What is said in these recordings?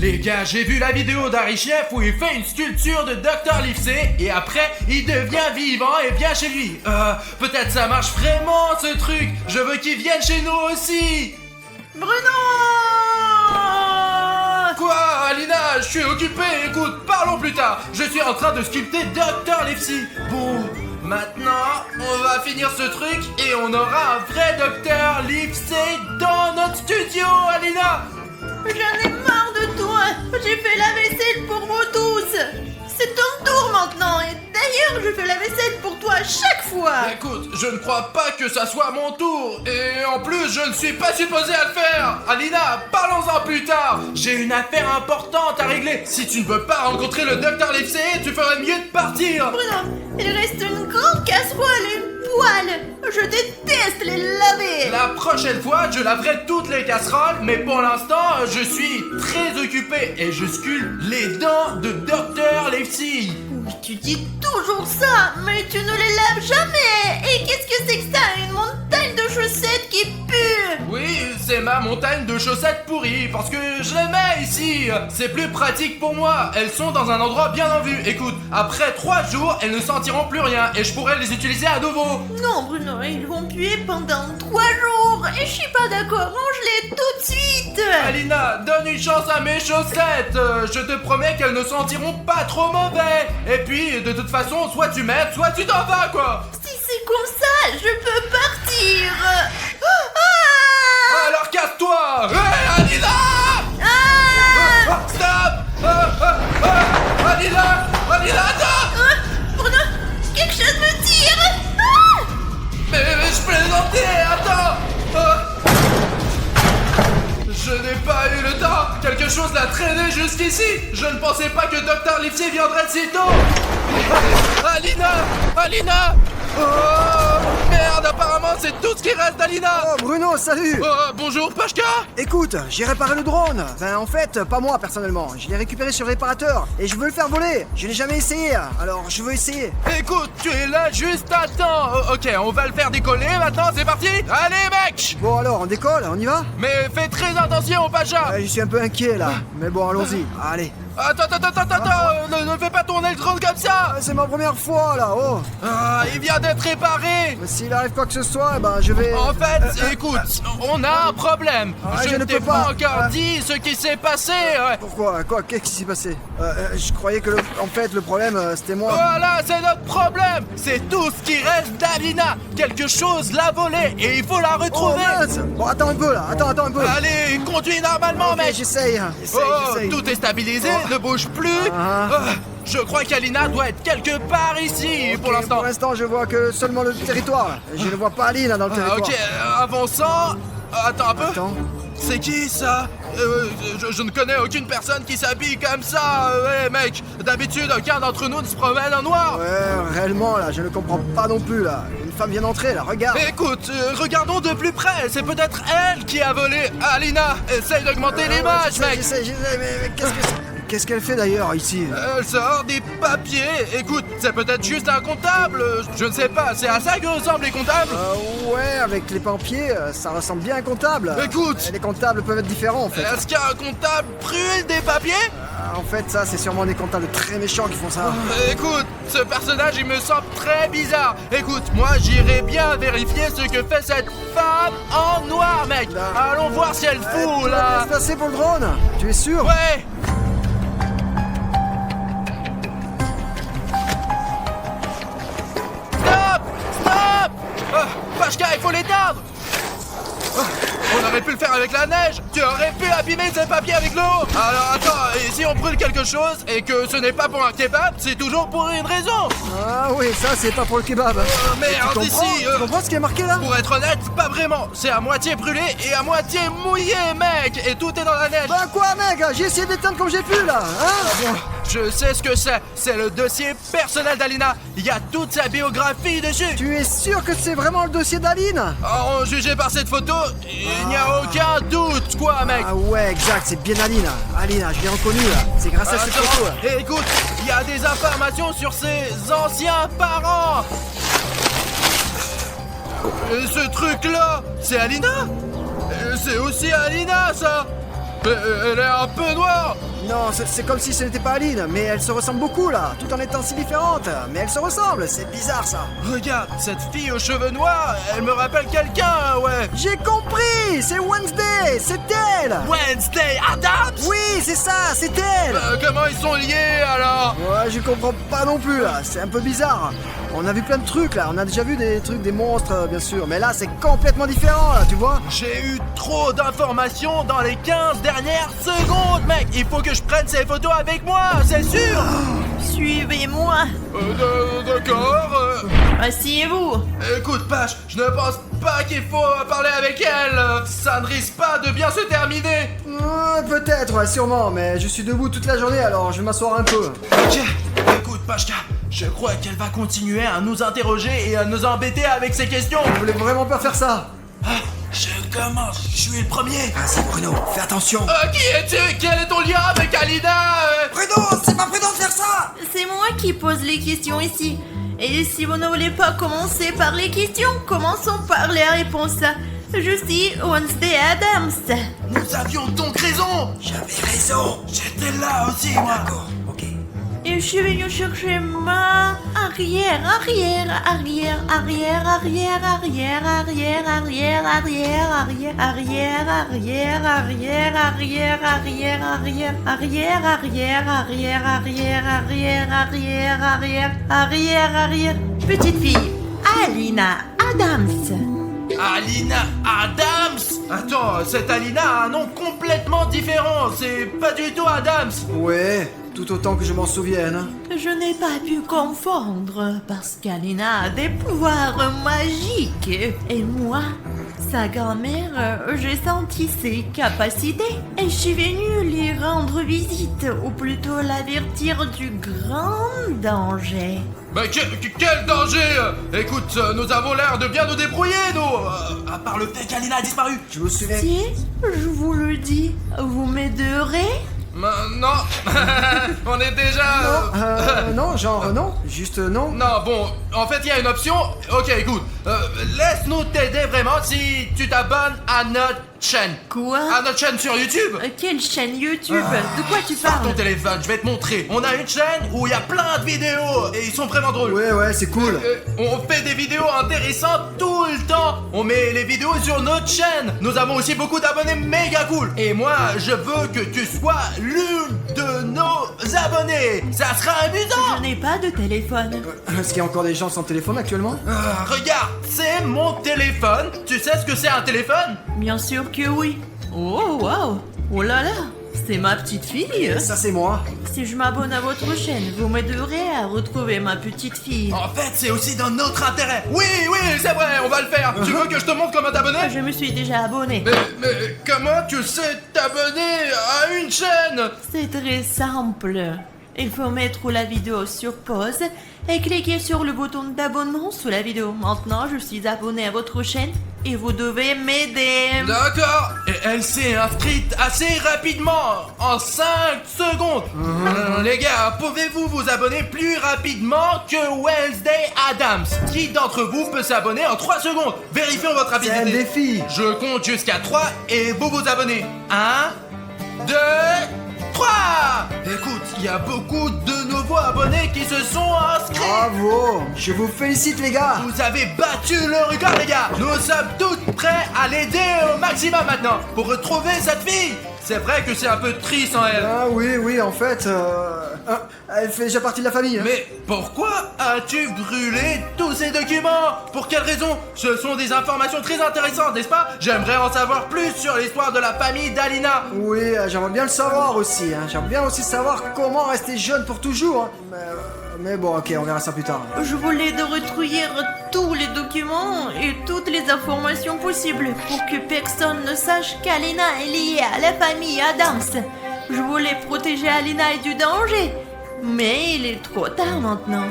Les gars, j'ai vu la vidéo d'Harry Chef où il fait une sculpture de Dr. Livesey et après il devient vivant et vient chez lui. Peut-être ça marche vraiment ce truc. Je veux qu'il vienne chez nous aussi. Bruno! Quoi, Alina? Je suis occupé. Écoute, parlons plus tard. Je suis en train de sculpter Dr. Livesey. Bon, maintenant, on va finir ce truc et on aura un vrai Dr. Livesey dans notre studio, Alina. J'en ai marre de toi. J'ai fait la vaisselle pour vous tous. C'est ton tour maintenant. Et d'ailleurs, je fais la vaisselle pour toi chaque fois. Écoute, je ne crois pas que ça soit mon tour. Et en plus, je ne suis pas supposé à le faire. Alina, parlons-en plus tard. J'ai une affaire importante à régler. Si tu ne veux pas rencontrer le Dr. Livesey, tu ferais mieux de partir. Bruno, il reste une grande casserole et une poêle. Je déteste les laver. La prochaine fois, je laverai toutes les casseroles, mais pour l'instant, je suis très occupé et je sculpte les dents de Dr. Livesey. Oui, tu dis toujours ça, mais tu ne les laves jamais. Et qu'est-ce que c'est que ça? Une montagne de chaussettes qui pue. Oui, c'est ma montagne de chaussettes pourries, parce que je les mets ici. C'est plus pratique pour moi. Elles sont dans un endroit bien en vue. Écoute, après 3 jours, elles ne sentiront plus rien et je pourrai les utiliser à nouveau. Non, Bruno, ils vont puer pendant 3 jours. Et je suis pas d'accord, range-les tout de suite. Alina, donne une chance à mes chaussettes. Je te promets qu'elles ne sentiront pas trop mauvais. Et puis, de toute façon, soit tu m'aides, soit tu t'en vas, quoi. Si c'est comme ça, je peux partir. Alors casse-toi. Hey, Alina! Stop! Alina! Alina, attends! Bruno, quelque chose me tire. Mais je plaisantais, attends! Je n'ai pas eu le temps. Quelque chose l'a traîné jusqu'ici. Je ne pensais pas que Dr. Livesey viendrait si tôt. Alina! Alina! Oh merde, apparemment c'est tout ce qui reste d'Alina. Oh Bruno, salut. Bonjour Pashka. Écoute, j'ai réparé le drone. Ben en fait, pas moi personnellement. Je l'ai récupéré sur le réparateur et je veux le faire voler. Je l'ai jamais essayé, alors je veux essayer. Écoute, tu es là juste à temps. Ok, on va le faire décoller maintenant, c'est parti. Allez mec. Bon alors, on décolle, on y va? Mais fais très attention Pasha. Je suis un peu inquiet là. Mais bon, allons-y. Allez. Attends, ne fais pas tourner le drone comme ça. C'est ma première fois là, oh. Il vient d'être réparé. Mais s'il arrive quoi que ce soit, ben je vais... En fait, écoute, on a un problème. Je ne t'ai peux pas pas. encore dit ce qui s'est passé. Pourquoi? Quoi? Qu'est-ce qui s'est passé? Je croyais que en fait le problème c'était moi. Voilà, c'est notre problème. C'est tout ce qui reste d'Alina. Quelque chose l'a volée et il faut la Oh retrouver. mince. Bon, attends un peu là, attends un peu. Allez, conduis normalement, Ok, mec. j'essaye. Tout est stabilisé, ne bouge plus. Je crois qu'Alina doit être quelque part ici pour Ok, l'instant. Pour l'instant, je vois que seulement le territoire. Là. Je ne vois pas Aline là, dans le territoire. Ok, avançant. Attends un peu. Attends. C'est qui ça? Je ne connais aucune personne qui s'habille comme ça. Ouais, mec, d'habitude, aucun d'entre nous ne se promène en noir. Ouais, réellement là, je ne comprends pas non plus là. Une femme vient d'entrer là, regarde. Écoute, regardons de plus près. C'est peut-être elle qui a volé. Alina, essaye d'augmenter l'image, mec. J'essaie, mais qu'est-ce que c'est? Qu'est-ce qu'elle fait d'ailleurs ici? Elle sort des papiers. Écoute, c'est peut-être juste un comptable. Je ne sais pas, c'est à ça que ressemblent les comptables. Ouais, avec les papiers, ça ressemble bien à un comptable. Écoute. Les comptables peuvent être différents en fait. Est-ce qu'un comptable brûle des papiers? En fait, ça, c'est sûrement des comptables très méchants qui font ça. Écoute, ce personnage, il me semble très bizarre. Écoute, moi, j'irai bien vérifier ce que fait cette femme en noir, mec. Là. Allons voir si elle fout, là. C'est passé pour le drone? Tu es sûr? Ouais. Stop. Pashka, il faut l'éteindre. On aurait pu le faire avec la neige. Tu aurais pu abîmer ces papiers avec l'eau. Alors attends, et si on brûle quelque chose et que ce n'est pas pour un kebab, c'est toujours pour une raison. Ah oui, ça, c'est pas pour le kebab. Merde, Tu comprends? ici. Tu comprends ce qui est marqué là? Pour être honnête, pas vraiment. C'est à moitié brûlé et à moitié mouillé, mec. Et tout est dans la neige. Bah quoi, mec? J'ai essayé d'éteindre comme j'ai pu là, hein? Je sais ce que c'est. C'est le dossier personnel d'Alina. Il y a toute sa biographie dessus. Tu es sûr que c'est vraiment le dossier d'Aline? En jugé par cette photo, il n'y a aucun doute, quoi, mec. Ah ouais, exact, c'est bien Aline. Aline, je l'ai reconnu là. C'est grâce à cette photo. Là. Et écoute, il y a des informations sur ses anciens parents. Ce truc-là, c'est Alina. C'est aussi Alina, ça. Elle est un peu noire. Non, c'est comme si ce n'était pas Aline, mais elles se ressemblent beaucoup là, tout en étant si différentes. Mais elles se ressemblent, c'est bizarre ça. Regarde, cette fille aux cheveux noirs, elle me rappelle quelqu'un, ouais. J'ai compris, c'est Wednesday, c'est elle. Wednesday Adams. Oui, c'est ça, c'est elle. Comment ils sont liés alors? Ouais, je comprends pas non plus là, c'est un peu bizarre. On a vu plein de trucs là, on a déjà vu des trucs, des monstres bien sûr, mais là c'est complètement différent là, tu vois. J'ai eu trop d'informations dans les 15 dernières secondes, mec. Il faut que je prenne ces photos avec moi, c'est sûr. Suivez-moi. D'accord. Asseyez-vous. Écoute, Pache, je ne pense pas qu'il faut parler avec elle. Ça ne risque pas de bien se terminer. Peut-être, ouais, sûrement, mais je suis debout toute la journée alors je vais m'asseoir un peu. Ok, écoute, Pachka, je crois qu'elle va continuer à nous interroger et à nous embêter avec ses questions. Vous voulez vraiment pas faire ça? Je commence, je suis le premier. Vas-y Bruno, fais attention. Qui es-tu? Quel est ton lien avec Alina? Bruno, c'est pas prudent de faire ça. C'est moi qui pose les questions ici. Et si vous ne voulez pas commencer par les questions, commençons par les réponses. Je suis Wednesday Adams. Nous avions donc raison. J'avais raison. J'étais là aussi, moi. D'accord, ok. Et je suis venue chercher ma arrière. Petite fille, Alina Adams. Alina Adams? Attends, cette Alina a un nom complètement différent. C'est pas du tout Adams. Ouais, tout autant que je m'en souvienne. Je n'ai pas pu confondre parce qu'Alina a des pouvoirs magiques. Et moi, sa grand-mère, j'ai senti ses capacités. Et je suis venue lui rendre visite, ou plutôt l'avertir du grand danger. Mais quel danger! Écoute, nous avons l'air de bien nous débrouiller, nous! À part le fait qu'Alina a disparu. Je me souviens. Si, je vous le dis, vous m'aiderez? Non, on est déjà... Non, genre non, juste non. Non, bon, en fait, il y a une option. Ok, écoute, laisse-nous t'aider vraiment si tu t'abonnes à notre chaîne. Quoi? À notre chaîne sur YouTube. Quelle chaîne YouTube? De quoi tu Sors ton parles? téléphone, je vais te montrer. On a une chaîne où il y a plein de vidéos et ils sont vraiment drôles. Ouais, c'est cool. On fait des vidéos intéressantes tout le temps. On met les vidéos sur notre chaîne. Nous avons aussi beaucoup d'abonnés méga cool. Et moi, je veux que tu sois l'une de nos abonnés. Ça sera Je amusant. n'ai pas de téléphone. Est-ce qu'il y a encore des gens sans téléphone actuellement? Regarde, c'est mon téléphone. Tu sais ce que c'est un téléphone? Bien sûr que oui. Oh, waouh. Oh là là. C'est ma petite fille. Ça c'est moi. Si je m'abonne à votre chaîne, vous m'aiderez à retrouver ma petite fille. En fait, c'est aussi dans notre intérêt. Oui, c'est vrai, on va le faire. Tu veux que je te montre comment t'abonner? Je me suis déjà abonnée. Mais comment tu sais t'abonner à une chaîne? C'est très simple. Il faut mettre la vidéo sur pause et cliquer sur le bouton d'abonnement sous la vidéo. Maintenant, je suis abonné à votre chaîne et vous devez m'aider. D'accord. Et elle s'est inscrite assez rapidement, en 5 secondes. Les gars, pouvez-vous vous abonner plus rapidement que Wednesday Adams? Qui d'entre vous peut s'abonner en 3 secondes? Vérifions votre C'est un rapidité. défi. Je compte jusqu'à 3 et vous vous abonnez. 1, 2, 3. Écoute, il y a beaucoup de nouveaux abonnés qui se sont inscrits. Bravo. Je vous félicite les gars. Vous avez battu le record, les gars. Nous sommes tous prêts à l'aider au maximum maintenant pour retrouver cette fille. C'est vrai que c'est un peu triste en elle. Ah oui, en fait, elle fait déjà partie de la famille. Mais pourquoi as-tu brûlé tous ces documents? Pour quelle raison? Ce sont des informations très intéressantes, n'est-ce pas? J'aimerais en savoir plus sur l'histoire de la famille d'Alina. Oui, j'aimerais bien le savoir aussi. J'aimerais bien aussi savoir comment rester jeune pour toujours. Mais bon, ok, on verra ça plus tard. Je voulais de retrouver tous les documents et toutes les informations possibles pour que personne ne sache qu'Alina est liée à la famille Adams. Je voulais protéger Alina et du danger, mais il est trop tard maintenant.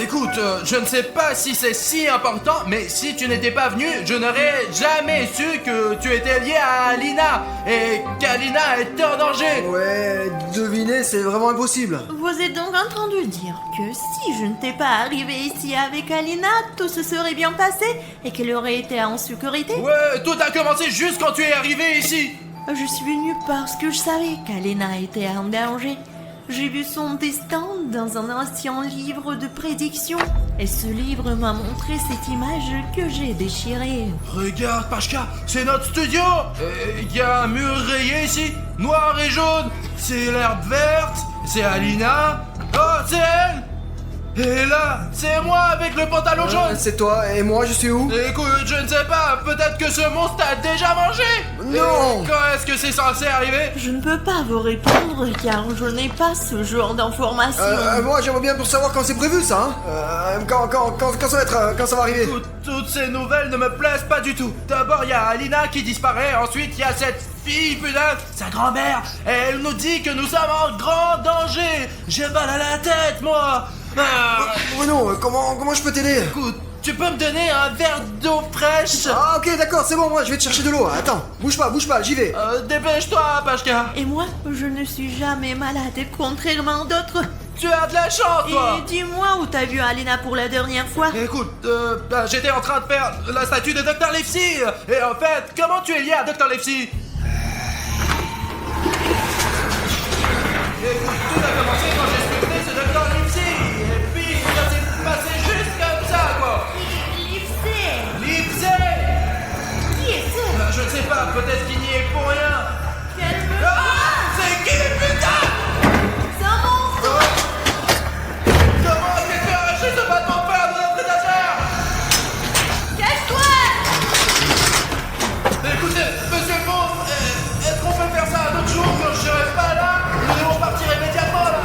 Écoute, je ne sais pas si c'est si important, mais si tu n'étais pas venu, je n'aurais jamais su que tu étais lié à Alina et qu'Alina était en danger. Ouais, deviner, c'est vraiment impossible. Vous êtes donc en train de dire que si je n'étais pas arrivé ici avec Alina, tout se serait bien passé et qu'elle aurait été en sécurité? Ouais, tout a commencé juste quand tu es arrivé ici. Je suis venue parce que je savais qu'Alena était en danger. J'ai vu son destin dans un ancien livre de prédiction. Et ce livre m'a montré cette image que j'ai déchirée. Regarde, Pashka, c'est notre studio. Il y a un mur rayé ici, noir et jaune. C'est l'herbe verte, c'est Alina. Oh, c'est elle. Et là, c'est moi avec le pantalon jaune. C'est toi, et moi je suis où? Écoute, je ne sais pas, peut-être que ce monstre t'a déjà mangé. Non. Et quand est-ce que c'est censé arriver? Je ne peux pas vous répondre car je n'ai pas ce genre d'informations. Moi j'aimerais bien pour savoir quand c'est prévu ça, hein. Quand ça va être, quand ça va arriver. Toutes ces nouvelles ne me plaisent pas du tout. D'abord, il y a Alina qui disparaît, ensuite il y a cette fille, putain, sa grand-mère. Elle nous dit que nous sommes en grand danger. J'ai mal à la tête, moi. Bruno, comment je peux t'aider? Écoute, tu peux me donner un verre d'eau fraîche? Ah ok d'accord, c'est bon, moi je vais te chercher de l'eau. Attends, bouge pas, j'y vais. Dépêche-toi, Pashka. Et moi, je ne suis jamais malade, contrairement à d'autres. Tu as de la chance, toi. Et dis-moi où t'as vu Alena pour la dernière fois. Écoute, j'étais en train de faire la statue de Dr. Livesey. Et en fait, comment tu es lié à Dr. Livesey? Écoute, tout a commencé quand j'ai sculpté ce Dr. Livesey. Et puis, ça s'est passé juste comme ça, quoi. Livesey. Livesey. Qui est ce? Je ne sais pas, peut-être qu'il n'y est pour rien. Calme-toi. Ah, c'est qui, putain? C'est un monstre. Comment est-ce que tu as arraché ce bâton de fer de notre étagère? Cache-toi. Écoutez, monsieur le monstre, est-ce qu'on peut faire ça un autre jour quand je serai pas là? Nous devons partir immédiatement, là.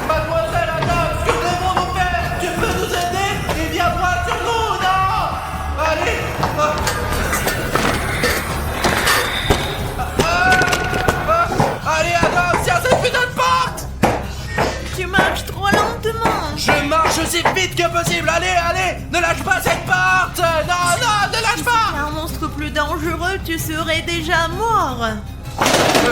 Mademoiselle Adam, que devons-nous faire? Tu peux nous aider? Et viens droit sur nous, non? Allez. Allez, Adam, tiens cette putain de porte! Tu marches trop lentement. Je marche aussi vite que possible. Allez, ne lâche pas cette porte. Non, ne lâche pas. Un monstre plus dangereux, tu serais déjà mort.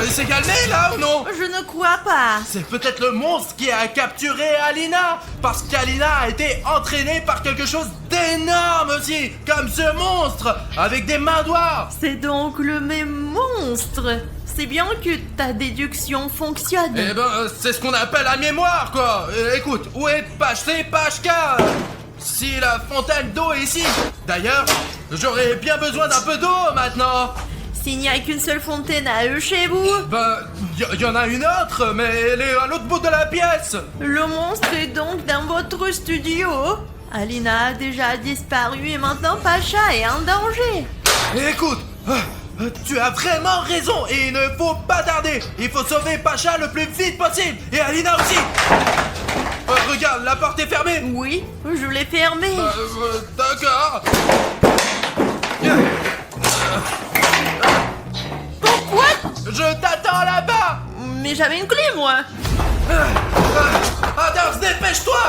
Il s'est calmé là ou non? Je ne crois pas. C'est peut-être le monstre qui a capturé Alina. Parce qu'Alina a été entraînée par quelque chose d'énorme aussi. Comme ce monstre, avec des mains noires. C'est donc le même monstre. C'est bien que ta déduction fonctionne. Eh ben, c'est ce qu'on appelle la mémoire, quoi. Écoute, où est Pashka? Si la fontaine d'eau est ici. D'ailleurs, j'aurais bien besoin d'un peu d'eau maintenant. S'il n'y a qu'une seule fontaine à eux chez vous, Ben, y en a une autre, mais elle est à l'autre bout de la pièce. le monstre est donc dans votre studio. Alina a déjà disparu et maintenant Pacha est en danger. Écoute, tu as vraiment raison et il ne faut pas tarder. Il faut sauver Pacha le plus vite possible et Alina aussi. Regarde, la porte est fermée. Oui, je l'ai fermée. D'accord. Pourquoi? Je t'attends là-bas. Mais j'avais une clé, moi. Adams, dépêche-toi.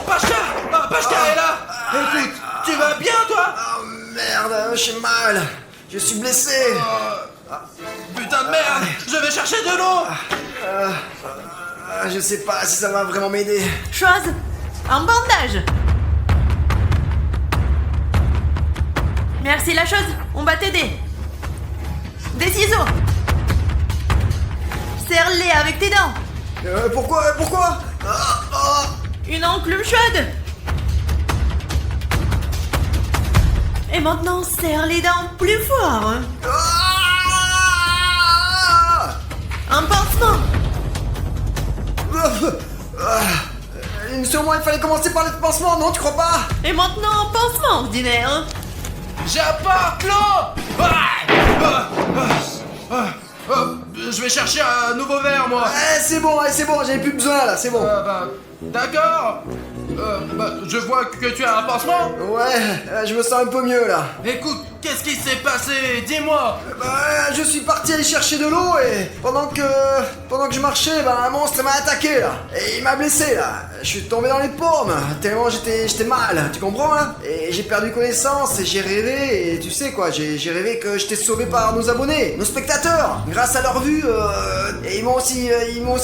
Pashka est là. Écoute, tu vas bien, toi? Oh merde, j'ai mal. Je suis blessé. Putain de merde. Je vais chercher de l'eau. Je sais pas si ça va vraiment m'aider. Chose, un bandage. Merci la chose, on va t'aider. Des ciseaux. Serre-les avec tes dents. Pourquoi Une enclume chaude. Et maintenant, serre les dents plus fort. Un pansement. Sûrement il fallait commencer par le pansement, non, tu crois pas? Et maintenant, un pansement ordinaire. J'apporte l'eau. Je vais chercher un nouveau verre, moi. C'est bon, j'avais plus besoin là, c'est bon. D'accord. Je vois que tu as un pansement. Ouais, je me sens un peu mieux là. Écoute, qu'est-ce qui s'est passé? Dis-moi. Je suis parti aller chercher de l'eau et pendant que je marchais, un monstre m'a attaqué là. Et il m'a blessé là. Je suis tombé dans les pommes, tellement j'étais mal, tu comprends là? Et j'ai perdu connaissance et j'ai rêvé, et tu sais quoi, j'ai rêvé que j'étais sauvé par nos abonnés, nos spectateurs. Grâce à leur vue, et ils m'ont aussi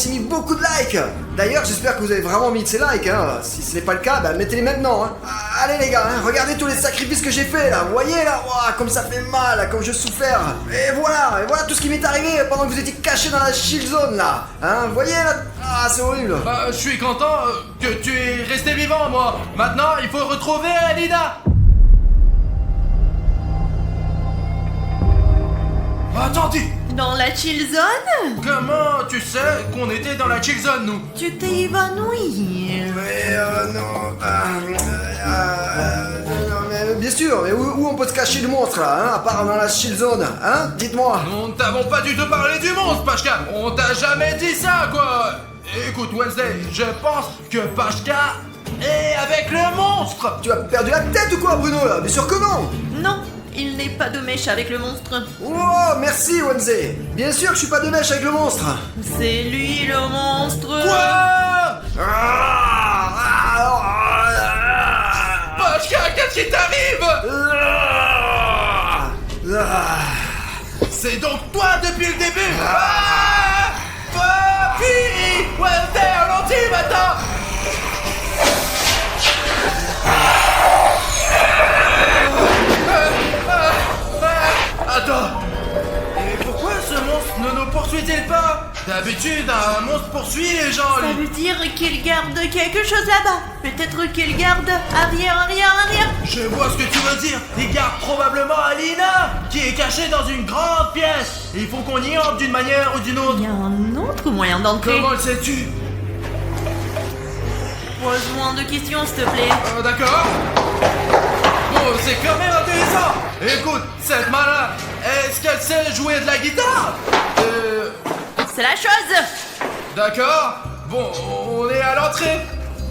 mis beaucoup de likes. D'ailleurs, j'espère que vous avez vraiment mis de ces likes, hein. Si ce n'est pas le cas, mettez-les maintenant, hein. Allez les gars, hein, regardez tous les sacrifices que j'ai fait là, vous voyez là, Ah, comme ça fait mal, comme je souffert. Et voilà tout ce qui m'est arrivé pendant que vous étiez cachés dans la shield zone là. Hein, vous voyez là? Ah, c'est horrible. Bah, je suis content que tu es resté vivant, moi. Maintenant, il faut retrouver Alina. Attendez, Dans la chill zone? comment tu sais qu'on était dans la chill zone, nous? Tu t'es évanoui. Mais non. Non, mais bien sûr, mais où on peut se cacher le monstre là, hein, à part dans la shield zone, hein? Dites-moi. Nous ne t'avons pas du tout parlé du monstre, Pashka. On t'a jamais dit ça, quoi. Écoute, Wednesday, je pense que Pashka est avec le monstre. Tu as perdu la tête ou quoi, Bruno là? Bien sûr que non. Non, il n'est pas de mèche avec le monstre. Oh, merci Wednesday. Bien sûr que je suis pas de mèche avec le monstre. C'est lui le monstre. Quoi? Pashka, qu'est-ce qui t'arrive? C'est donc toi depuis le début. Papi! Wednesday, ralentis maintenant. Attends. Et pourquoi ce monstre ne nous poursuit-il pas? D'habitude, un monstre poursuit les gens, Ça lui. veut dire qu'il garde quelque chose là-bas. Peut-être qu'il garde arrière. Je vois ce que tu veux dire. Il garde probablement Alina, qui est cachée dans une grande pièce. Il faut qu'on y entre d'une manière ou d'une autre. Il y a un autre moyen d'entrer. Comment le sais-tu? Pose-moi de questions, s'il te plaît. D'accord. Bon, c'est quand même intéressant. Écoute, cette malin, est-ce qu'elle sait jouer de la guitare? C'est la chose. D'accord. Bon, on est à l'entrée.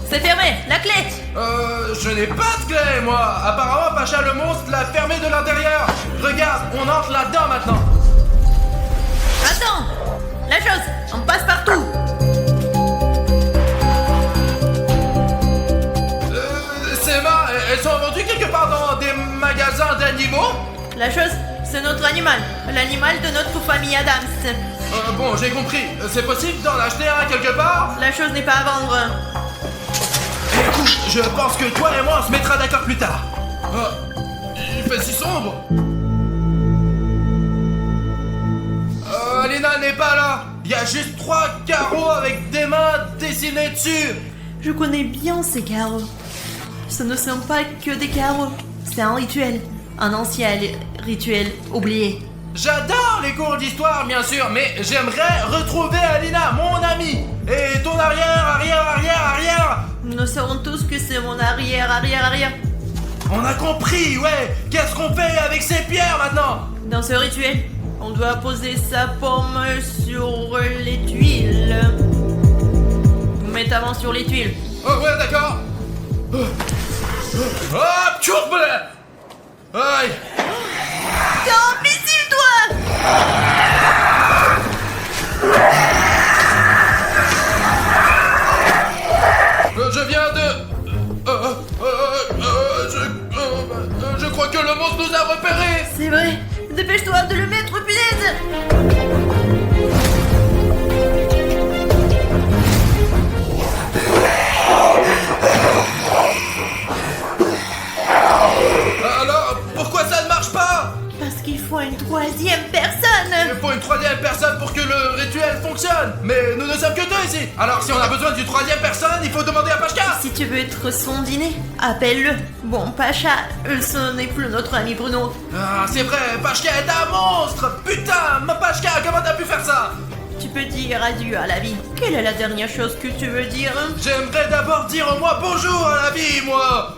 C'est fermé. La clé. Je n'ai pas de clé, moi. Apparemment, Pacha le monstre l'a fermé de l'intérieur. Regarde, on entre là-dedans maintenant. Attends. La chose. On passe partout. Ces mains, elles sont vendues quelque part dans des magasins d'animaux? La chose, c'est notre animal. L'animal de notre famille Adams. Bon, j'ai compris. C'est possible d'en acheter un quelque part? La chose n'est pas à vendre. Écoute, je pense que toi et moi on se mettra d'accord plus tard. Il fait si sombre. Alina n'est pas là. Il y a juste 3 carreaux avec des mains dessinées dessus. Je connais bien ces carreaux. Ce ne sont pas que des carreaux. C'est un rituel. Un ancien rituel oublié. J'adore les cours d'histoire, bien sûr, mais j'aimerais retrouver Alina, mon amie. Et ton arrière. Nous savons tous que c'est mon arrière. On a compris, ouais. Qu'est-ce qu'on fait avec ces pierres maintenant? Dans ce rituel, on doit poser sa paume sur les tuiles. Mets ta main sur les tuiles. Oh ouais, d'accord. Hop, chourbe. Aïe. T'es imbécile, toi! Je viens de... je crois que le monstre nous a repérés. C'est vrai. Dépêche-toi de le mettre, punaise! Alors, pourquoi ça ne marche pas? Parce qu'il faut une troisième personne! Il faut une troisième personne pour que le rituel fonctionne. Mais nous ne sommes que 2 ici. Alors si on a besoin d'une troisième personne, il faut demander à Pashka. Si tu veux être son dîner, appelle-le. Bon, Pacha, ce n'est plus notre ami Bruno. Ah, c'est vrai, Pashka est un monstre. Putain, ma Pashka, comment t'as pu faire ça? Tu peux dire adieu à la vie. Quelle est la dernière chose que tu veux dire? J'aimerais d'abord dire au moins bonjour à la vie, moi.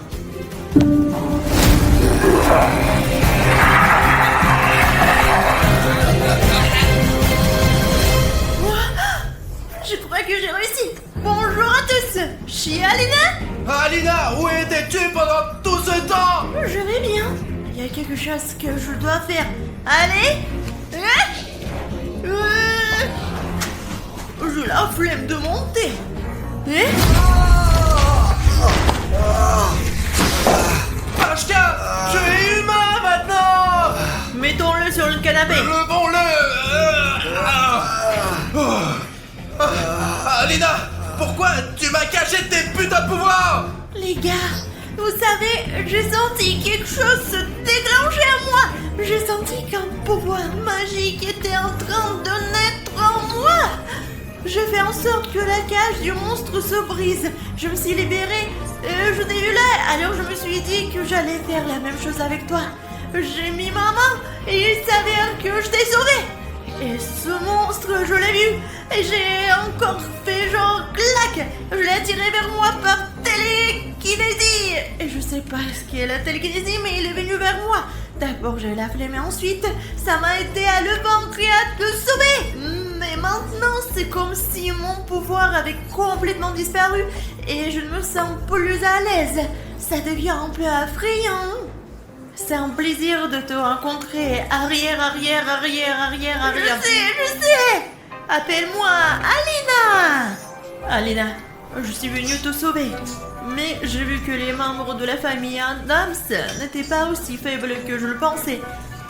Je crois que j'ai réussi. Bonjour à tous. Je suis Alina. Alina, où étais-tu pendant tout ce temps? Je vais bien. Il y a quelque chose que je dois faire. Allez. J'ai la flemme de monter. Pashka, tu es humain maintenant. Mettons-le sur le canapé. Levons-le. Alina, pourquoi tu m'as caché tes putains de pouvoirs? Les gars, Vous savez, j'ai senti quelque chose se déclencher à moi. J'ai senti qu'un pouvoir magique était en train de naître en moi. Je fais en sorte que la cage du monstre se brise. Je me suis libérée, je t'ai vu là, alors je me suis dit que j'allais faire la même chose avec toi. J'ai mis ma main et il s'avère que je t'ai sauvé. Et ce monstre, je l'ai vu, et j'ai encore fait genre clac. Je l'ai attiré vers moi par télékinésie. Et je sais pas ce qu'est la télékinésie, mais il est venu vers moi. D'abord j'ai la flemme et ensuite ça m'a aidé à le vaincre et à te sauver. Mais maintenant c'est comme si mon pouvoir avait complètement disparu et je ne me sens plus à l'aise. Ça devient un peu effrayant. C'est un plaisir de te rencontrer. Arrière. Je sais. Appelle-moi Alina. Alina, je suis venue te sauver. Mais j'ai vu que les membres de la famille Adams n'étaient pas aussi faibles que je le pensais.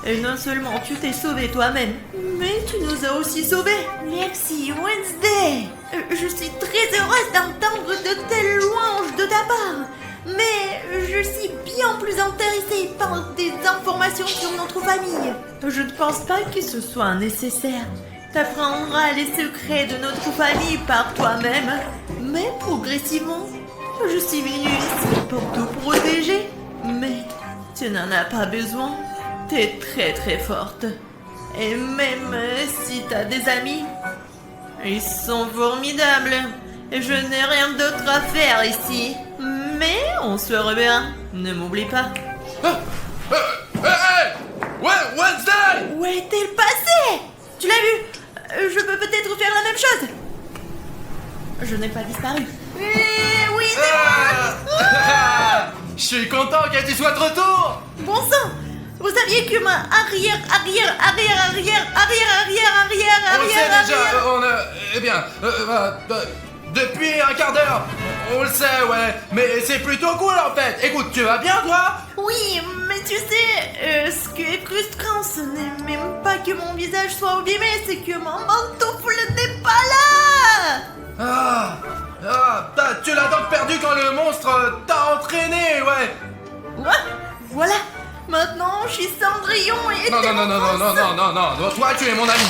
Et non seulement tu t'es sauvé toi-même, mais tu nous as aussi sauvés. Merci Wednesday. Je suis très heureuse d'entendre de telles louanges de ta part. Mais je suis bien plus intéressée par des informations sur notre famille. Je ne pense pas que ce soit nécessaire. T'apprendras les secrets de notre famille par toi-même. Mais progressivement, je suis venue ici pour te protéger. Mais tu n'en as pas besoin. T'es très forte. Et même si t'as des amis, ils sont formidables. Et je n'ai rien d'autre à faire ici. Mais on se reverra. Ne m'oublie pas. Hey! Ouais, Wednesday! Où est-elle passée? Tu l'as vu? Je peux peut-être faire la même chose. Je n'ai pas disparu. Oui, c'est moi. Je suis content que tu sois de retour! Bon sang! Vous saviez que ma arrière. On le sait déjà, eh bien, depuis un quart d'heure, on le sait, ouais, mais c'est plutôt cool en fait. Écoute, tu vas bien toi? Oui, mais tu sais, ce qui est frustrant, ce n'est même pas que mon visage soit abîmé, c'est que mon pantoufle n'est pas là. Tu l'as donc perdu quand le monstre t'a entraîné, ouais. Ouais, voilà. Maintenant, je suis Cendrillon et... Non, toi tu es mon ami.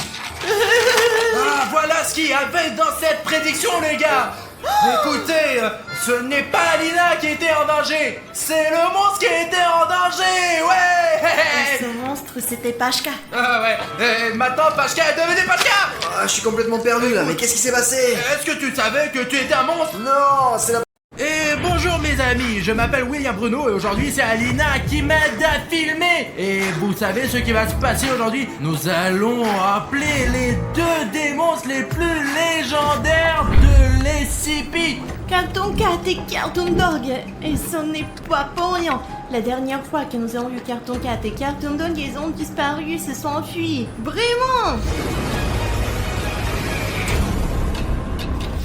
Voilà ce qu'il y avait dans cette prédiction, les gars. Écoutez, ce n'est pas Alina qui était en danger, c'est le monstre qui était en danger, ouais. Ce monstre, c'était Pashka. Ouais, et maintenant Pashka est devenue Pashka. Je suis complètement perdu là, mais qu'est-ce qui s'est passé? Est-ce que tu savais que tu étais un monstre? Non, c'est la... Et bonjour mes amis, je m'appelle William Bruno et aujourd'hui c'est Alina qui m'aide à filmer. Et vous savez ce qui va se passer aujourd'hui? Nous allons appeler les deux des monstres les plus légendaires de l'SCP. Cartoon Cat et Cartoon Dog. Et ce n'est pas pour rien. La dernière fois que nous avons vu Cartoon Cat et Cartoon Dog, ils ont disparu, ils se sont enfuis. Vraiment!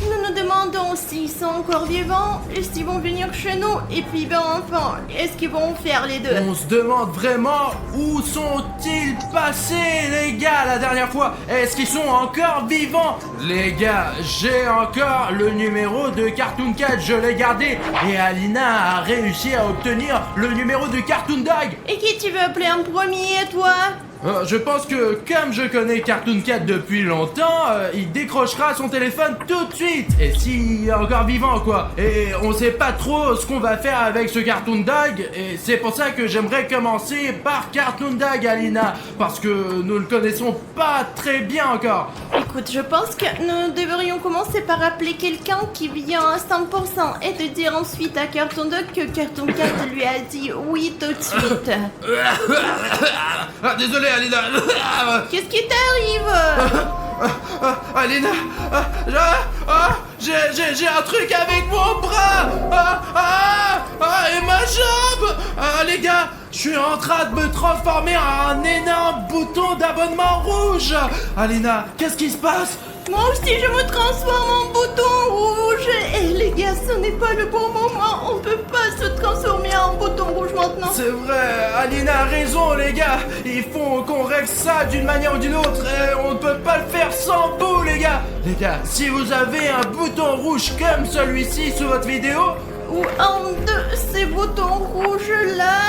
Nous nous demandons s'ils sont encore vivants, s'ils vont venir chez nous, et puis ben enfin, est-ce qu'ils vont faire les deux? On se demande vraiment où sont-ils passés les gars la dernière fois? Est-ce qu'ils sont encore vivants? Les gars, j'ai encore le numéro de Cartoon Cat, je l'ai gardé. Et Alina a réussi à obtenir le numéro de Cartoon Dog. Et qui tu veux appeler en premier, toi? Je pense que comme je connais Cartoon Cat depuis longtemps, il décrochera son téléphone tout de suite. Et s'il est encore vivant quoi. Et on sait pas trop ce qu'on va faire avec ce Cartoon Dog. Et c'est pour ça que j'aimerais commencer par Cartoon Dog, Alina. Parce que nous le connaissons pas très bien encore. Écoute, je pense que nous devrions commencer par appeler quelqu'un qui vient à 100% et te dire ensuite à Cartoon Dog que Cartoon Cat lui a dit oui tout de suite. Désolé Alina. Qu'est-ce qui t'arrive? Alina, j'ai un truc avec mon bras. Et ma jambe. Les gars, je suis en train de me transformer en un énorme bouton d'abonnement rouge. Alina, qu'est-ce qui se passe? Moi aussi je me transforme en bouton rouge. Et les gars, ce n'est pas le bon moment. On peut pas se transformer en bouton rouge maintenant. C'est vrai, Alina a raison les gars. Il faut qu'on règle ça d'une manière ou d'une autre. Et on ne peut pas le faire sans vous les gars. Les gars, si vous avez un bouton rouge comme celui-ci sous votre vidéo, Ou un de ces boutons rouges là?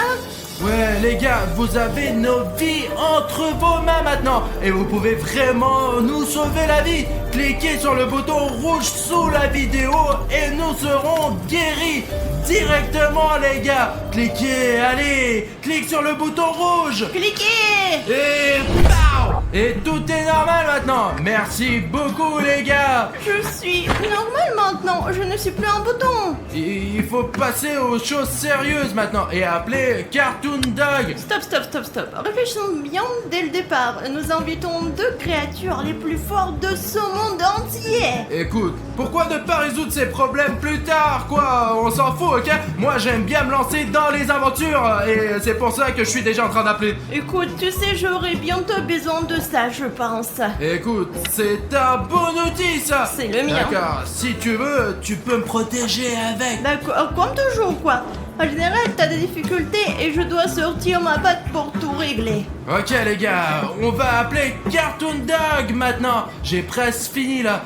Ouais les gars, vous avez nos vies entre vos mains maintenant et vous pouvez vraiment nous sauver la vie. Cliquez sur le bouton rouge sous la vidéo et nous serons guéris directement les gars. Cliquez, allez, clique sur le bouton rouge. Cliquez! Et pow! Et tout est normal maintenant. Merci beaucoup les gars. Je suis normal maintenant, je ne suis plus un bouton. Il faut passer aux choses sérieuses maintenant et appeler Cartoon Dog. Stop. Réfléchissons bien dès le départ. Nous invitons deux créatures les plus fortes de ce monde entier. Écoute, pourquoi ne pas résoudre ces problèmes plus tard, quoi? On s'en fout, ok? Moi, j'aime bien me lancer dans les aventures et c'est pour ça que je suis déjà en train d'appeler. Écoute, tu sais, j'aurai bientôt besoin de ça, je pense. Écoute, c'est un bon outil, ça. C'est le mien. D'accord, si tu veux, tu peux me protéger avec. D'accord, comme toujours, quoi. En général, t'as des difficultés et je dois sortir ma batte pour tout régler. Ok les gars, on va appeler Cartoon Dog maintenant. J'ai presque fini là.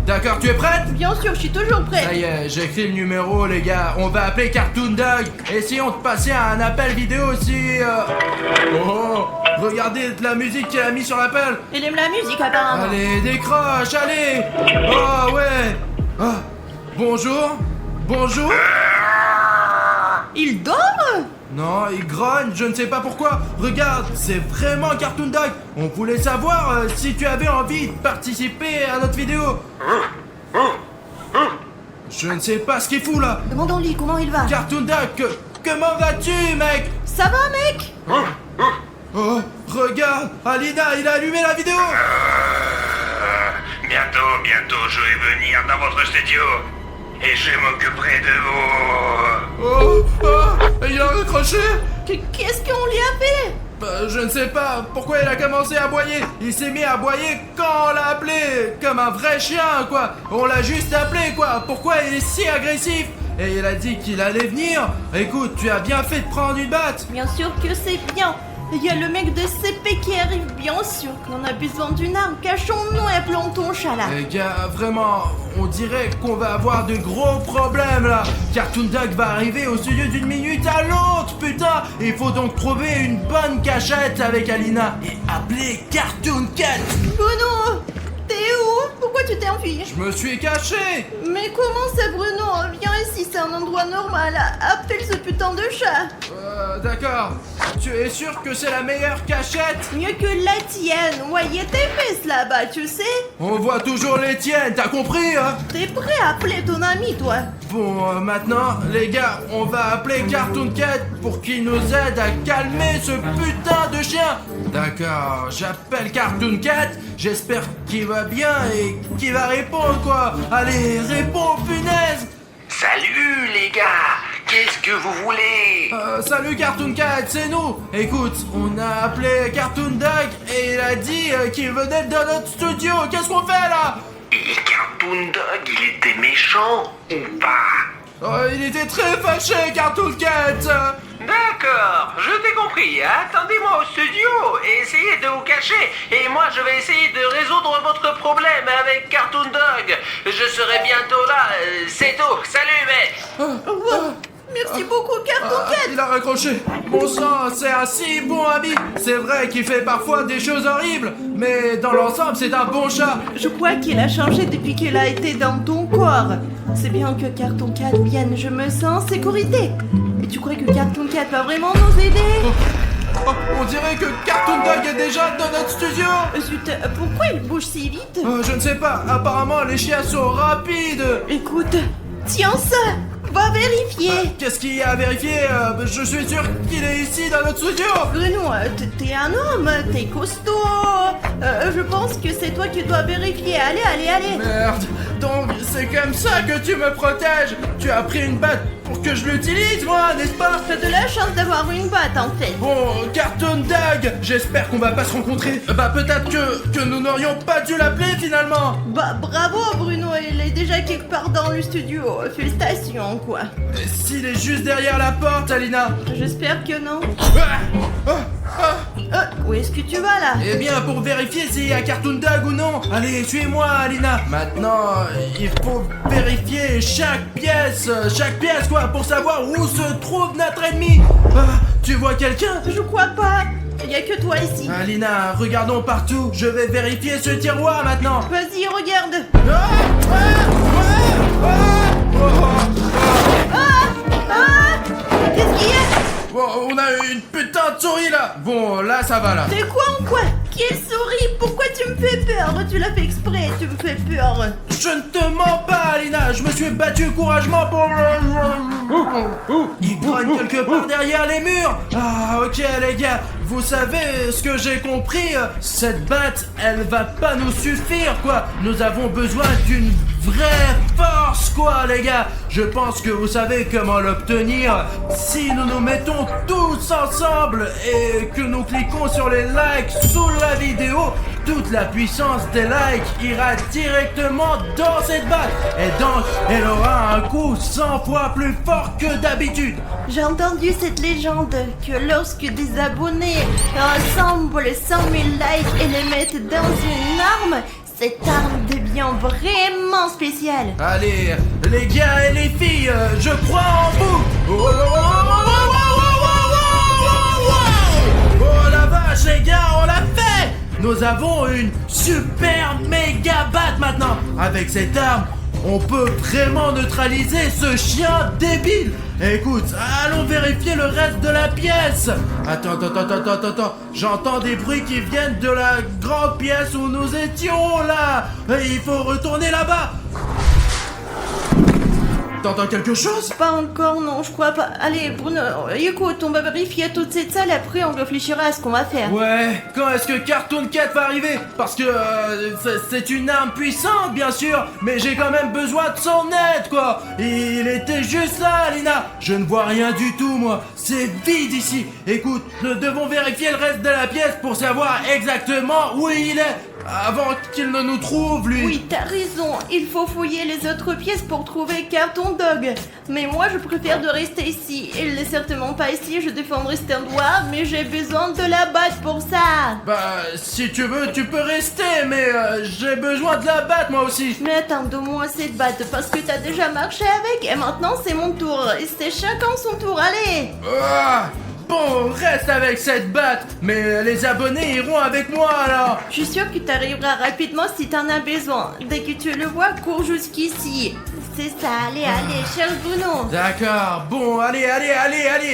D'accord, tu es prête? Bien sûr, je suis toujours Ça prête. y est, j'ai écrit le numéro les gars. On va appeler Cartoon Dog. Essayons de passer à un appel vidéo aussi. Oh, regardez de la musique qu'il a mis sur l'appel. Il aime la musique apparemment. Allez, décroche, allez. Oh ouais. Ah, bonjour. Bonjour. Il dort? Non, il grogne, je ne sais pas pourquoi. Regarde, c'est vraiment Cartoon Dog. On voulait savoir si tu avais envie de participer à notre vidéo. Je ne sais pas ce qu'il fout là. Demandons-lui comment il va. Cartoon Dog, comment vas-tu, mec? Ça va, mec? Oh, regarde, Alina, il a allumé la vidéo. Bientôt, je vais venir dans votre studio et je m'occuperai de vous. Il a raccroché. Qu'est-ce qu'on lui a fait? Bah, je ne sais pas pourquoi il a commencé à aboyer. Il s'est mis à aboyer quand on l'a appelé, comme un vrai chien, quoi. On l'a juste appelé, quoi. Pourquoi il est si agressif? Et il a dit qu'il allait venir. Écoute, tu as bien fait de prendre une batte. Bien sûr que c'est bien. Il y a le mec de CP qui arrive, bien sûr qu'on a besoin d'une arme. Cachons-nous et appelons ton chat là. Les gars, vraiment, on dirait qu'on va avoir de gros problèmes là. Cartoon Dog va arriver au studio d'une minute à l'autre, putain. Il faut donc trouver une bonne cachette avec Alina et appeler Cartoon Cat. Bruno, t'es où? Pourquoi tu t'es enfui? Je me suis caché. Mais comment ça, Bruno? Viens ici, c'est un endroit normal. Appelle ce putain de chat. D'accord. Tu es sûr que c'est la meilleure cachette? Mieux que la tienne. Ouais, y a tes fesses là-bas, tu sais? On voit toujours les tiennes, t'as compris, hein? T'es prêt à appeler ton ami, toi? Bon, maintenant, les gars, on va appeler Cartoon Cat pour qu'il nous aide à calmer ce putain de chien. D'accord, j'appelle Cartoon Cat, j'espère qu'il va bien et qu'il va répondre, quoi. Allez, réponds, punaise. Salut les gars, qu'est-ce que vous voulez? Salut Cartoon Cat, c'est nous. Écoute, on a appelé Cartoon Dog et il a dit qu'il venait dans notre studio. Qu'est-ce qu'on fait là? Et Cartoon Dog, il était méchant ou pas? Il était très fâché, Cartoon Cat. D'accord, je t'ai compris. Attendez-moi au studio et essayez de vous cacher. Et moi, je vais essayer de résoudre votre problème avec Cartoon Dog. Je serai bientôt là. C'est tout. Salut, mec. Merci beaucoup, Cartoon Cat. Il a raccroché. Bon sang, c'est un si bon ami. C'est vrai qu'il fait parfois des choses horribles, mais dans l'ensemble, c'est un bon chat. Je crois qu'il a changé depuis qu'il a été dans ton corps. C'est bien que Cartoon Cat vienne, je me sens en sécurité. Et tu crois que Cartoon Cat va vraiment nous aider? On dirait que Cartoon Dog est déjà dans notre studio. Zut, pourquoi il bouge si vite? Je ne sais pas, apparemment les chiens sont rapides. Écoute, tiens ça, va vérifier. Qu'est-ce qu'il y a à vérifier? Je suis sûr qu'il est ici dans notre studio. Bruno, t'es un homme, t'es costaud. Je pense que c'est toi qui dois vérifier. Allez. Merde, donc c'est comme ça que tu me protèges. Tu as pris une batte pour que je l'utilise, moi, n'est-ce pas? T'as de la chance d'avoir une batte en fait. Bon, Cartoon Dog, j'espère qu'on va pas se rencontrer. Peut-être que nous n'aurions pas dû l'appeler finalement. Bah bravo Bruno, il est déjà quelque part dans le studio. Félicitations quoi. Et s'il est juste derrière la porte, Alina? J'espère que non. Où est-ce que tu vas là? Eh bien, pour vérifier s'il y a Cartoon Dog ou non. Allez, suis-moi, Alina. Maintenant, il faut vérifier chaque pièce quoi, pour savoir où se trouve notre ennemi. Ah, tu vois quelqu'un? Je crois pas. Il y a que toi ici. Alina, regardons partout. Je vais vérifier ce tiroir maintenant. Vas-y, regarde. Qu'est-ce qu'il y a? Bon, on a une putain de souris là. Bon, là, ça va là. De quoi en quoi? Quelle souris? Pourquoi tu me fais peur? Tu l'as fait exprès, tu me fais peur. Je ne te mens pas, Alina. Je me suis battu courageusement pour... Il grogne quelque part derrière les murs. Ah, ok, les gars. Vous savez ce que j'ai compris? Cette batte, elle va pas nous suffire, quoi. Nous avons besoin d'une vraie force, quoi, les gars. Je pense que vous savez comment l'obtenir. Si nous nous mettons tous ensemble et que nous cliquons sur les likes sous la vidéo, toute la puissance des likes ira directement dans cette batte. Et donc, elle aura un coup 100 fois plus fort que d'habitude. J'ai entendu cette légende que lorsque des abonnés rassemblent 100 000 likes et les mettent dans une arme, cette arme devient vraiment spéciale. Allez, les gars et les filles, je crois en vous. Oh la vache, les gars, on l'a fait. Nous avons une super méga batte maintenant. Avec cette arme, on peut vraiment neutraliser ce chien débile. Écoute, allons vérifier le reste de la pièce. Attends. J'entends des bruits qui viennent de la grande pièce où nous étions là. Et il faut retourner là-bas. T'entends quelque chose? Pas encore, non, je crois pas. Allez, Bruno, écoute, on va vérifier toute cette salle, après on réfléchira à ce qu'on va faire. Ouais, quand est-ce que Cartoon Cat va arriver? Parce que c'est une arme puissante, bien sûr, mais j'ai quand même besoin de son aide, quoi. Il était juste là, Alina. Je ne vois rien du tout, moi. C'est vide ici. Écoute, nous devons vérifier le reste de la pièce pour savoir exactement où il est. Avant qu'il ne nous trouve, lui. Oui, t'as raison, il faut fouiller les autres pièces pour trouver Cartoon Dog. Mais moi, je préfère de rester ici. Il n'est certainement pas ici, je défendrai cet endroit, mais j'ai besoin de la batte pour ça. Bah, si tu veux, tu peux rester, mais j'ai besoin de la batte, moi aussi. Mais attends, donne-moi cette batte, parce que t'as déjà marché avec, et maintenant c'est mon tour. Et c'est chacun son tour, allez. Ah, bon, reste avec cette batte, mais les abonnés iront avec moi alors. Je suis sûre que tu arriveras rapidement si t'en as besoin. Dès que tu le vois, cours jusqu'ici. C'est ça, allez, cherche Bruno. D'accord, bon, allez,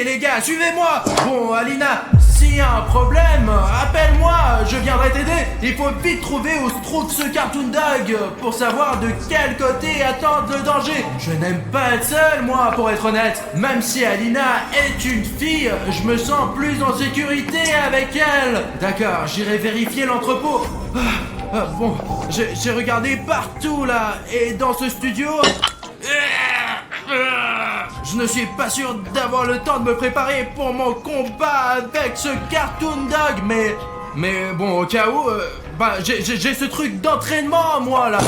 les gars, suivez-moi. Bon, Alina, s'il y a un problème, appelle-moi, je viendrai t'aider. Il faut vite trouver où se trouve ce Cartoon Dog pour savoir de quel côté attendre le danger. Je n'aime pas être seul, moi, pour être honnête. Même si Alina est une fille, je me sens plus en sécurité avec elle. D'accord, j'irai vérifier l'entrepôt. Bon, j'ai regardé partout là, et dans ce studio... Je ne suis pas sûr d'avoir le temps de me préparer pour mon combat avec ce Cartoon Dog, mais bon, au cas où, j'ai ce truc d'entraînement, moi, là.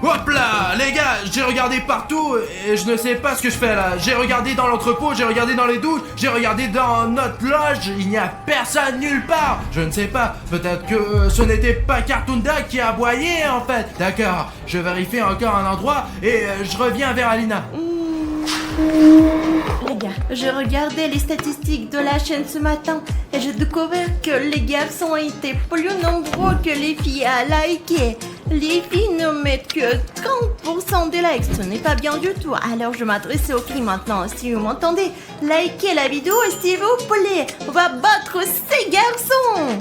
Hop là, les gars, j'ai regardé partout et je ne sais pas ce que je fais là. J'ai regardé dans l'entrepôt, j'ai regardé dans les douches, j'ai regardé dans notre loge, il n'y a personne nulle part. Je ne sais pas, peut-être que ce n'était pas Cartoon Dog qui a aboyé en fait. D'accord, je vérifie encore un endroit et je reviens vers Alina. Les gars, j'ai regardé les statistiques de la chaîne ce matin et j'ai découvert que les garçons étaient plus nombreux que les filles à liker. Les filles ne mettent que 30% des likes, ce n'est pas bien du tout. Alors je m'adresse aux filles maintenant, si vous m'entendez, likez la vidéo s'il vous plaît. On va battre ces garçons.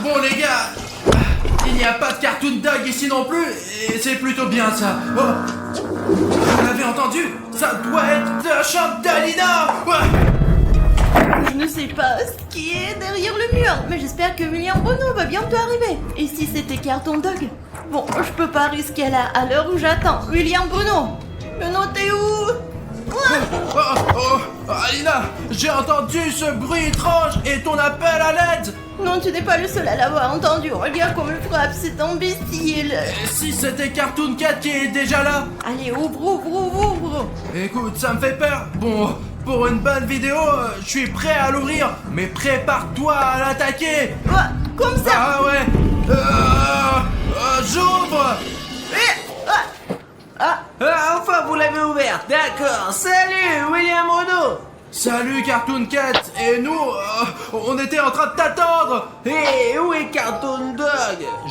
Bon les gars, il n'y a pas de Cartoon Dog ici non plus, et c'est plutôt bien ça. Oh, vous l'avez entendu? Ça doit être la chambre d'Alina. Je ne sais pas ce qui est derrière le mur, mais j'espère que William Bruno va bientôt arriver. Et si c'était Cartoon Dog? Bon, je peux pas risquer là, à l'heure où j'attends. William Bruno, t'es où? Alina, j'ai entendu ce bruit étrange et ton appel à l'aide. Non, tu n'es pas le seul à l'avoir entendu. Regarde comme il frappe, c'est imbécile. Et si c'était Cartoon Cat qui est déjà là? Allez, ouvre. Écoute, ça me fait peur. Bon, pour une bonne vidéo, je suis prêt à l'ouvrir, mais prépare-toi à l'attaquer. Ah, comme ça. Ah ouais. J'ouvre. Enfin, vous l'avez ouverte, d'accord. Salut, William Renaud. Salut Cartoon Cat. Et nous, on était en train de t'attendre. Hé, où est Cartoon Dog?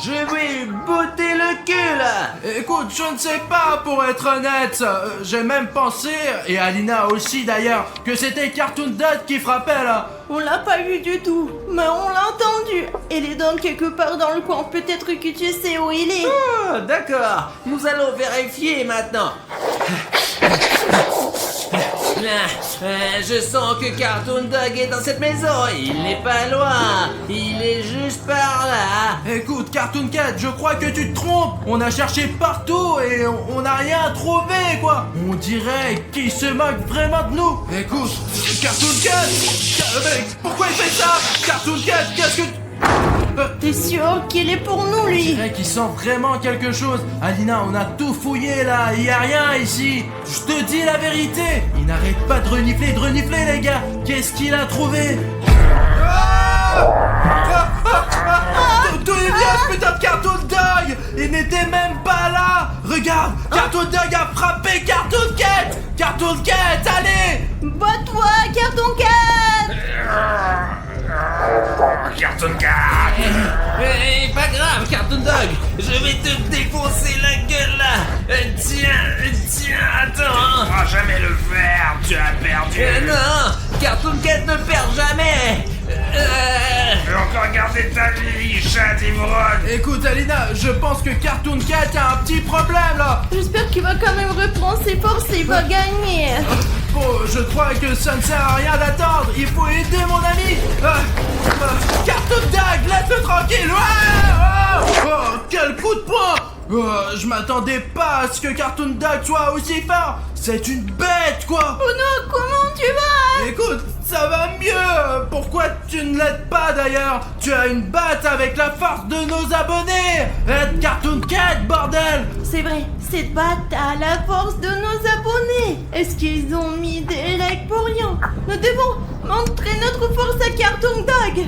Je vais lui botter le cul, là. Écoute, je ne sais pas pour être honnête. J'ai même pensé, et Alina aussi d'ailleurs, que c'était Cartoon Dog qui frappait là. On l'a pas vu du tout, mais on l'a entendu. Il est donc quelque part dans le coin. Peut-être que tu sais où il est. Oh, d'accord. Nous allons vérifier maintenant. Je sens que Cartoon Dog est dans cette maison. Il n'est pas loin. Il est juste par là. Écoute, Cartoon Cat, je crois que tu te trompes. On a cherché partout et on n'a rien trouvé, quoi. On dirait qu'il se moque vraiment de nous. Écoute, Cartoon Cat, mais pourquoi il fait ça? Cartoon Cat, qu'est-ce que... T'es sûr qu'il est pour nous, Je lui? dirais qu'il sent vraiment quelque chose. Alina, on a tout fouillé là, il y a rien ici. Je te dis la vérité. Il n'arrête pas de renifler, les gars. Qu'est-ce qu'il a trouvé? D'où il vient ce putain de Cartoon Dog? Il n'était même pas là. Regarde, Cartoon Dog a frappé Cartoon Cat. Cartoon Cat, allez. Bats-toi, Carton Cat. Cartoon Cat. Pas grave, Cartoon Dog. Je vais te défoncer la gueule là. Tiens, attends. pourras jamais le faire, tu as perdu. Non, Cartoon Cat ne perd jamais. Tu veux encore garder ta vie, chat d'ivrogne. Écoute Alina, je pense que Cartoon Cat a un petit problème là. J'espère qu'il va quand même reprendre ses forces et il va gagner. Bon, je crois que ça ne sert à rien d'attendre. Il faut aider mon ami. Cartoon Dog, laisse-le tranquille. Quel coup de poing. Je m'attendais pas à ce que Cartoon Dog soit aussi fort. C'est une bête quoi. Oh non, comment tu vas? Écoute, ça va mieux. Pourquoi tu ne l'aides pas d'ailleurs? Tu as une batte avec la force de nos abonnés. Aide Cartoon Cat, bordel. C'est vrai, cette batte a la force de nos abonnés. Est-ce qu'ils ont mis des likes pour rien? Nous devons montrer notre force à Cartoon Dog.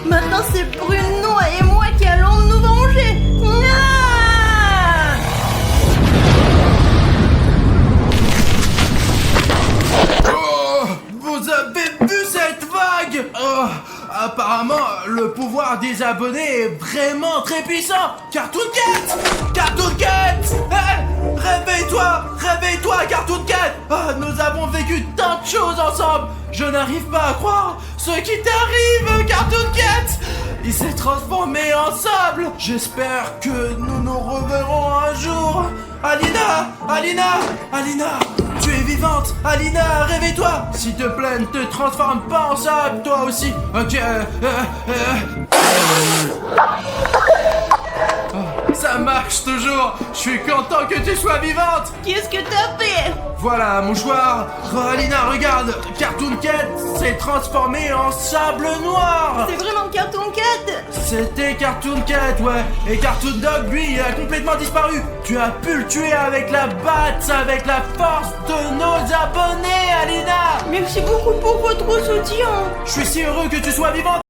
Maintenant c'est Bruno et moi qui allons nous venger. Vous avez vu cette vague? Apparemment, le pouvoir des abonnés est vraiment très puissant. Cartoon Cat! Cartoon Cat! Réveille-toi, Cartoon Cat! Nous avons vécu tant de choses ensemble. Je n'arrive pas à croire ce qui t'arrive, Cartoon Cat! Il s'est transformé en sable. J'espère que nous nous reverrons un jour. Alina, tu es vivante. Alina, réveille-toi. S'il te plaît, ne te transforme pas en sable, toi aussi. Ok. Ça marche toujours. Je suis content que tu sois vivante. Qu'est-ce que t'as fait? Voilà, mouchoir. Alina, regarde. Cartoon Cat s'est transformé en sable noir. C'est vraiment Cartoon Cat? C'était Cartoon Cat, ouais. Et Cartoon Dog, lui, il a complètement disparu. Tu as pu le tuer avec la batte, avec la force de nos abonnés, Alina. Merci beaucoup pour votre soutien. Je suis si heureux que tu sois vivante.